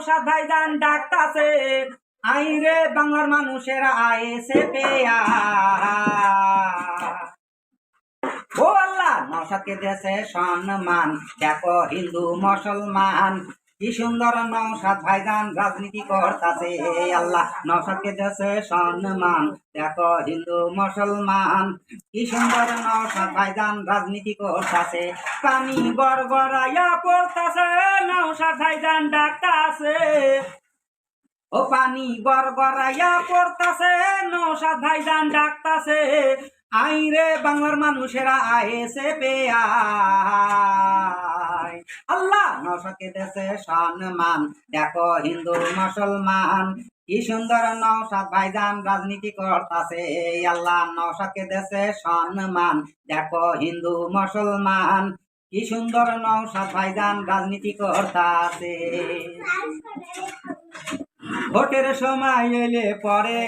নওশাদ ভাইজান ডাকতাছে, আইরে বাংলার মানুষেরা আয়েছে পেয়া। ও আল্লাহ নওশাদকে দেশে সম্মান, দেখো হিন্দু মুসলমান কি সুন্দর নওশাদ ভাইজান রাজনীতি করতাছে। আল্লাহ নওশাদকে দেশে সম্মান, দেখো হিন্দু মুসলমান কি সুন্দর নওশাদ ভাইজান রাজনীতি করতাছে। পানি গড়গড়াইয়া পড়তাছে, নওশাদ ভাইজান ডাকতাছে। ও পানি গড়গড়াইয়া পড়তাছে, নওশাদ ভাইজান ডাকতাছে, আইরে বাংলার মানুষেরা আয়েছে পেয়া। আল্লাহ নওশাদকে দেশে সম্মান, দেখো হিন্দু মুসলমান কি সুন্দর নওশাদ ভাইজান রাজনীতি করতাছে। আল্লাহ নওশাদকে দেশে সম্মান, দেখো হিন্দু মুসলমান কি সুন্দর নওশাদ ভাইজান রাজনীতি করতাছে। ভোটের সময় এলে পরে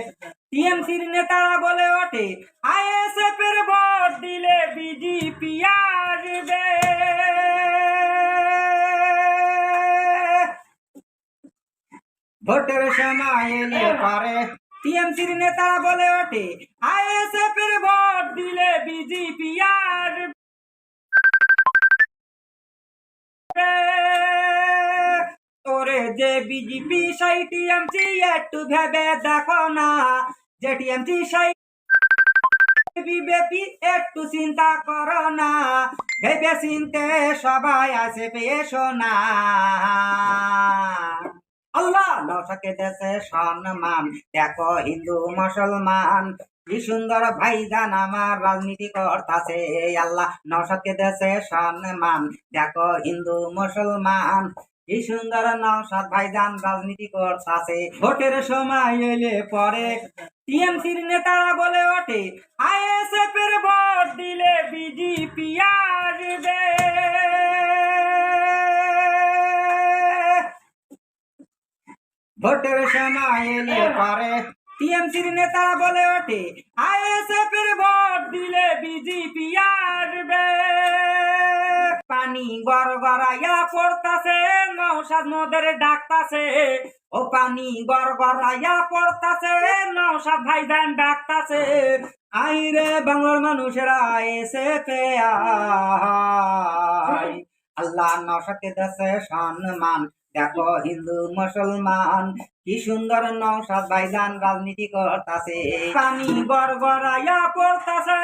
টিএমসির নেতারা বলে ওঠে, আইএসএফ এর ভোট দিলে বিজেপি আসবে। ভোটের সময় এলে পরে টিএমসির নেতারা বলে ওঠে, আইএসএফ এর ভোট দিলে বিজেপি আসবে। তোরে যে বিজেপি সাই টিএমসি একটু ভেবে দেখো না, যে টিএমসি সাই বিজেপি একটু চিন্তা করো না, ভেবে চিনতে সবাই আছে পেয়েছো না। আল্লাহ নওশাদকে দেশে সম্মান, দেখো হিন্দু মুসলমান কি সুন্দর ভাইজান আমার রাজনীতি করতাছে। আল্লাহ নওশাদকে দেশে সম্মান, দেখো হিন্দু মুসলমান কি সুন্দর নওশাদ ভাইজান রাজনীতি করতাছে। ভোটের সময় এলে পরে টিএমসির নেতারা বলে ওঠে, আইএসএফ এর ভোট দিলে বিজেপি আসবে। ভোটের সময় এলে পরে টিএমসির নেতারা বলে ওঠে, আইএসএফ এর ভোট দিলে বিজেপি আসবে। পানি গড়গড়াইয়া পড়তাছে, নওশাদ মোদের ডাকতাছে। ও পানি গড়গড়াইয়া পড়তাছে, নওশাদ ভাইজান ডাকতাছে, আইরে বাংলার মানুষেরা এসে পেয়া। আল্লাহ নওশাদকে দেশে সম্মান, দেখো হিন্দু মুসলমান কি সুন্দর নওশাদ ভাইজান রাজনীতি করতাছে। পানি গড়গড়াইয়া পড়তাছে।